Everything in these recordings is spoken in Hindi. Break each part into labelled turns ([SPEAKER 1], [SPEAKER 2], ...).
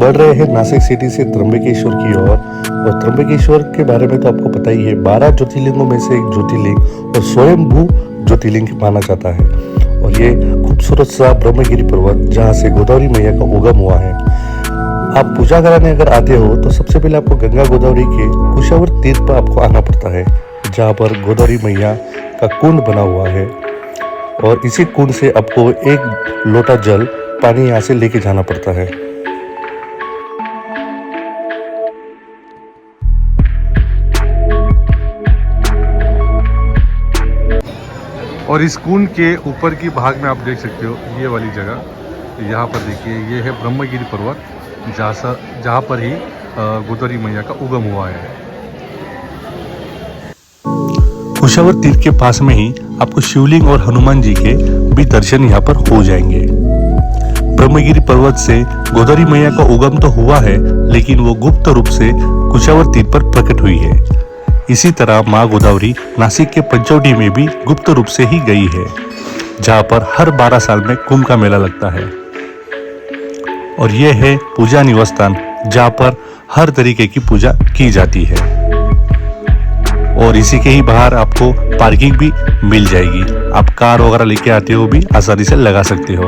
[SPEAKER 1] बढ़ रहे हैं नासिक सिटी से त्र्यंबकेश्वर की ओर। और त्र्यंबकेश्वर के बारे में तो आपको पता ही है, 12 ज्योतिर्लिंगों में से एक ज्योतिर्लिंग और स्वयंभू ज्योतिर्लिंग माना जाता है। और ये खूबसूरत सा ब्रह्मगिरी पर्वत जहाँ से गोदावरी मैया का उगम हुआ है। आप पूजा कराने अगर आते हो तो सबसे पहले आपको गंगा गोदावरी के कुशावर तीर्थ पर आपको आना पड़ता है, जहाँ पर गोदावरी मैया का कुंड बना हुआ है। और इसी कुंड से आपको एक लोटा जल पानी यहाँ से लेके जाना पड़ता है।
[SPEAKER 2] और इस कुंड के ऊपर की भाग में आप देख सकते हो ये वाली जगह, यहाँ पर देखिए ये है ब्रह्मगिरी पर्वत, जहाँ पर ही गोदावरी मैया का उगम हुआ है।
[SPEAKER 1] कुशावर तीर्थ के पास में ही आपको शिवलिंग और हनुमान जी के भी दर्शन यहाँ पर हो जाएंगे। ब्रह्मगिरी पर्वत से गोदावरी मैया का उगम तो हुआ है, लेकिन वो गुप्त रूप से कुशावर तीर्थ पर प्रकट हुई है। इसी तरह माँ गोदावरी नासिक के पंचवटी में भी गुप्त रूप से ही गई है, जहाँ पर हर 12 साल में कुंभ का मेला लगता है। और यह है पूजा निवास स्थान, जहाँ पर हर तरीके की पूजा की जाती है। और इसी के ही बाहर आपको पार्किंग भी मिल जाएगी, आप कार वगैरह लेके आते हो भी आसानी से लगा सकते हो।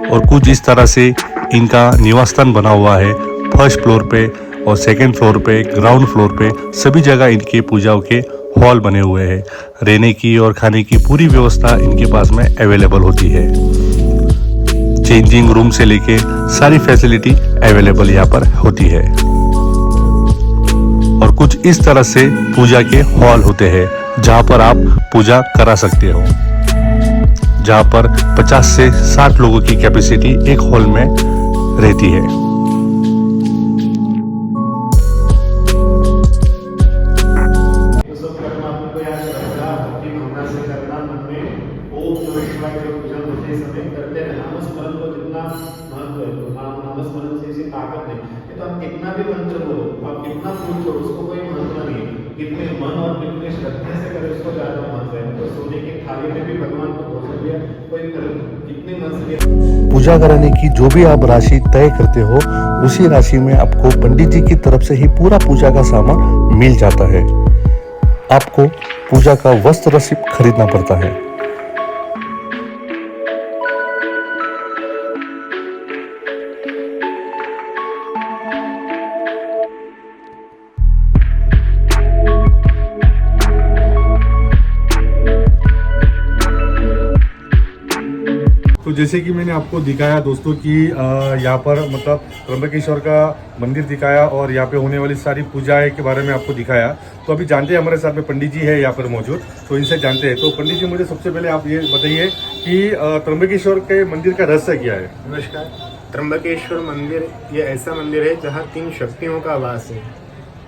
[SPEAKER 1] और कुछ इस तरह से इनका निवास स्थान बना हुआ है। फर्स्ट फ्लोर पे और सेकंड फ्लोर पे, ग्राउंड फ्लोर पे सभी जगह इनके पूजाओं के हॉल बने हुए हैं। रहने की और खाने की पूरी व्यवस्था इनके पास में अवेलेबल होती है। चेंजिंग रूम से लेके सारी फैसिलिटी अवेलेबल यहाँ पर होती है। और कुछ इस तरह से पूजा के हॉल होते हैं, जहाँ पर आप पूजा करा सकते हो, जहाँ पर 50 से 60 लोगों की कैपेसिटी एक हॉल में रहती है।
[SPEAKER 3] कितना भी मंत्र बोलो, आप कितना पूछो, उसको कोई महत्व नहीं है। कितने मन और कितने श्रद्धा से करे उसको ज्यादा महत्व है। तो सोने की थाली में भी भगवान को भोजन दिया, कोई कितने मन से
[SPEAKER 1] पूजा कराने की जो भी आप राशि तय करते हो, उसी राशि में आपको पंडित जी की तरफ से ही पूरा पूजा का सामान मिल जाता है। आपको पूजा का वस्त्र सिर्फ खरीदना पड़ता है।
[SPEAKER 2] तो जैसे कि मैंने आपको दिखाया दोस्तों कि यहाँ पर मतलब त्र्यंबकेश्वर का मंदिर दिखाया और यहाँ पे होने वाली सारी पूजाएं के बारे में आपको दिखाया। तो अभी जानते हैं, हमारे साथ में पंडित जी है यहाँ पर मौजूद, तो इनसे जानते हैं। तो पंडित जी, मुझे सबसे पहले आप ये बताइए कि त्र्यंबकेश्वर के मंदिर का रहस्य क्या है?
[SPEAKER 3] नमस्कार। त्र्यंबकेश्वर मंदिर ये ऐसा मंदिर है जहाँ 3 शक्तियों का वास है,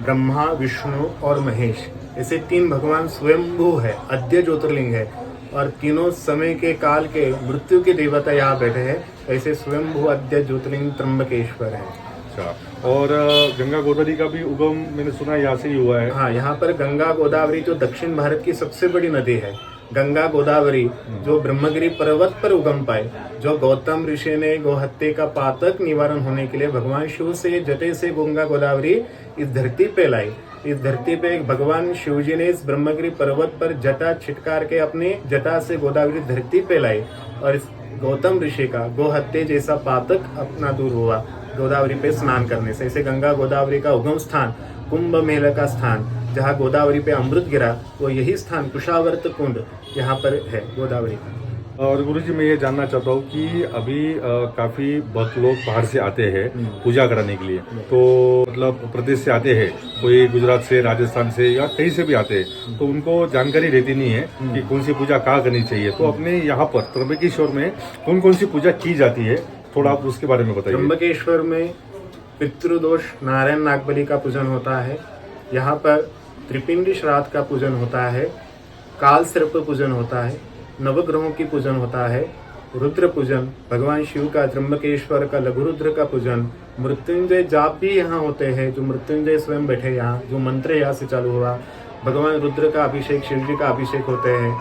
[SPEAKER 3] ब्रह्मा, विष्णु और महेश। ऐसे 3 भगवान स्वयंभू है, अद्य ज्योतिर्लिंग है, और तीनों समय के काल के मृत्यु के देवता यहाँ बैठे हैं। ऐसे स्वयंभू अद्य ज्योतिर्लिंग त्र्यंबकेश्वर है।
[SPEAKER 2] अच्छा, और गंगा गोदावरी का भी उगम मैंने सुना यहाँ से ही हुआ है।
[SPEAKER 3] हाँ, यहाँ पर गंगा गोदावरी जो दक्षिण भारत की सबसे बड़ी नदी है, गंगा गोदावरी जो ब्रह्मगिरी पर्वत पर उगम पाए, जो गौतम ऋषि ने गोहत्या का पातक निवारण होने के लिए भगवान शिव से जटे से गंगा गोदावरी इस धरती पे लाई। इस धरती पे भगवान शिव जी ने इस ब्रह्मगिरी पर्वत पर जटा छिटकार के अपने जटा से गोदावरी धरती पे लाई, और इस गौतम ऋषि का गोहत्या जैसा पातक अपना दूर हुआ गोदावरी पे स्नान करने से। इसे गंगा गोदावरी का उगम स्थान, कुंभ मेला का स्थान, जहाँ गोदावरी पे अमृत गिरा, वो यही स्थान कुशावर्त कुंड यहाँ पर है गोदावरी का।
[SPEAKER 2] और गुरुजी, मैं ये जानना चाहता हूँ कि अभी काफी भक्त लोग बाहर से आते हैं पूजा कराने के लिए, तो मतलब प्रदेश से आते हैं, कोई गुजरात से, राजस्थान से या कहीं से भी आते हैं, तो उनको जानकारी रहती नहीं है कि कौन सी पूजा कहाँ करनी चाहिए। तो अपने यहाँ पर त्र्यंबकेश्वर में कौन कौन सी पूजा की जाती है, थोड़ा आप उसके बारे में बताइए।
[SPEAKER 3] त्र्यंबकेश्वर में पितृदोष नारायण नागबली का पूजन होता है। यहाँ पर त्रिपिंडी श्राद्ध का पूजन होता है, काल सर्प पूजन होता है, नवग्रहों की पूजन होता है, रुद्र पूजन, भगवान शिव का, त्र्यंबकेश्वर का लघु रुद्र का पूजन, मृत्युंजय जाप भी यहाँ होते हैं, जो मृत्युंजय स्वयं बैठे यहाँ, जो मंत्र यहाँ से चालू हुआ, भगवान रुद्र का अभिषेक, शिव जी का अभिषेक होते हैं।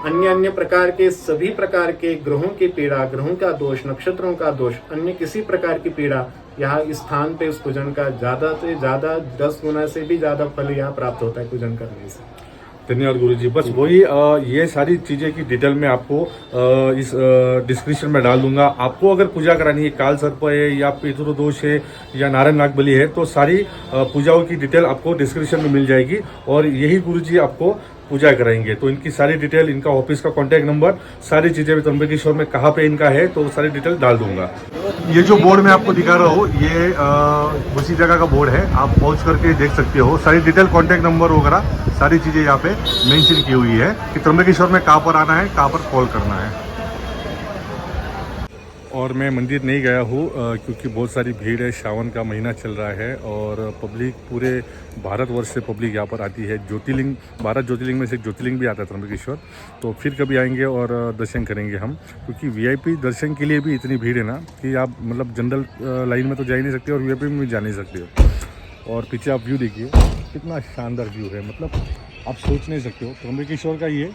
[SPEAKER 3] अन्य अन्य प्रकार के सभी प्रकार के ग्रहों की पीड़ा, ग्रहों का दोष, नक्षत्रों का दोष, अन्य किसी प्रकार की पीड़ा यहाँ इस स्थान पे उस पूजन का ज़्यादा से ज़्यादा 10 गुना से भी ज़्यादा फल यहाँ प्राप्त होता है पूजन करने से।
[SPEAKER 2] धन्यवाद गुरुजी। बस वही ये सारी चीज़ें की डिटेल में आपको इस डिस्क्रिप्शन में डाल दूंगा। आपको अगर पूजा करानी है, काल सर्प है या पितृ दोष है या नारायण नाग बलि है, तो सारी पूजाओं की डिटेल आपको डिस्क्रिप्शन में मिल जाएगी और यही गुरुजी आपको पूजा कराएंगे। तो इनकी सारी डिटेल, इनका ऑफिस का कॉन्टैक्ट नंबर, सारी चीज़ें मैं त्र्यंबकेश्वर में कहाँ पे इनका है तो सारी डिटेल डाल दूंगा। ये जो बोर्ड मैं आपको दिखा रहा हूँ ये उसी जगह का बोर्ड है, आप पहुँच करके देख सकते हो। सारी डिटेल, कॉन्टैक्ट नंबर वगैरह सारी चीज़ें यहाँ पे मेंशन की हुई है कि त्र्यंबकेश्वर में कहाँ पर आना है, कहाँ पर कॉल करना है। और मैं मंदिर नहीं गया हूँ क्योंकि बहुत सारी भीड़ है, श्रावण का महीना चल रहा है और पब्लिक पूरे भारतवर्ष से पब्लिक यहाँ पर आती है। ज्योतिर्लिंग, 12 ज्योतिर्लिंग में से एक ज्योतिर्लिंग भी आता है त्र्यंबकेश्वर। तो फिर कभी आएंगे और दर्शन करेंगे हम, क्योंकि वीआईपी दर्शन के लिए भी इतनी भीड़ है ना कि आप मतलब जनरल लाइन में तो जा ही नहीं सकते और वीआईपी में भी जा नहीं सकते हो। और पीछे आप व्यू देखिए, कितना शानदार व्यू है, मतलब आप सोच नहीं सकते हो त्र्यंबकेश्वर का ये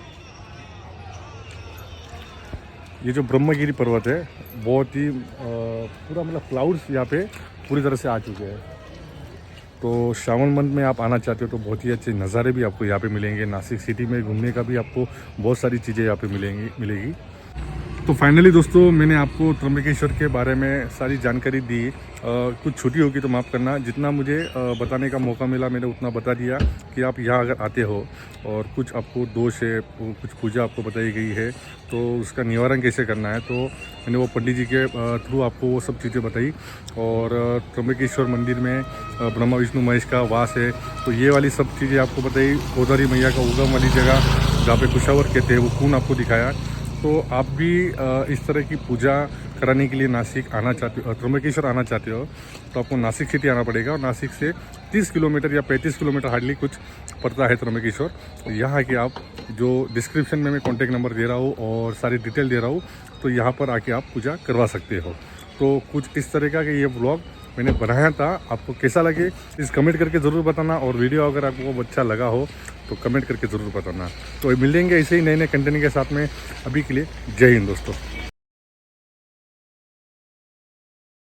[SPEAKER 2] जो ब्रह्मगिरी पर्वत है बहुत ही पूरा मतलब क्लाउड्स यहाँ पे पूरी तरह से आ चुके हैं। तो श्रावण मंथ में आप आना चाहते हो तो बहुत ही अच्छे नज़ारे भी आपको यहाँ पे मिलेंगे। नासिक सिटी में घूमने का भी आपको बहुत सारी चीज़ें यहाँ पे मिलेगी। तो फाइनली दोस्तों, मैंने आपको त्र्यंबकेश्वर के बारे में सारी जानकारी दी। कुछ छुट्टी होगी तो माफ़ करना, जितना मुझे बताने का मौका मिला मैंने उतना बता दिया कि आप यहाँ अगर आते हो और कुछ आपको दोष है, कुछ पूजा आपको बताई गई है तो उसका निवारण कैसे करना है, तो मैंने वो पंडित जी के थ्रू आपको वो सब चीज़ें बताई। और त्र्यंबकेश्वर मंदिर में ब्रह्मा विष्णु महेश का वास है, तो ये वाली सब चीज़ें आपको बताई। गोदावरी मैया का उगम वाली जगह जहाँ पे कुशावर कहते हैं वो कुंड आपको दिखाया। तो आप भी इस तरह की पूजा कराने के लिए नासिक आना चाहते हो, त्र्यंबकेश्वर आना चाहते हो, तो आपको नासिक सिटी आना पड़ेगा। और नासिक से 30 किलोमीटर या 35 किलोमीटर हार्डली कुछ पड़ता है त्र्यंबकेश्वर। यहाँ आके आप, जो डिस्क्रिप्शन में मैं कॉन्टैक्ट नंबर दे रहा हूँ और सारी डिटेल दे रहा हूँ, तो यहाँ पर आके आप पूजा करवा सकते हो। तो कुछ इस तरह का कि ये व्लॉग मैंने बनाया था, आपको कैसा लगे इस कमेंट करके ज़रूर बताना। और वीडियो अगर आपको अच्छा लगा हो तो कमेंट करके ज़रूर बताना। तो मिलेंगे ऐसे ही नए नए कंटेंट के साथ में। अभी के लिए जय हिंद दोस्तों।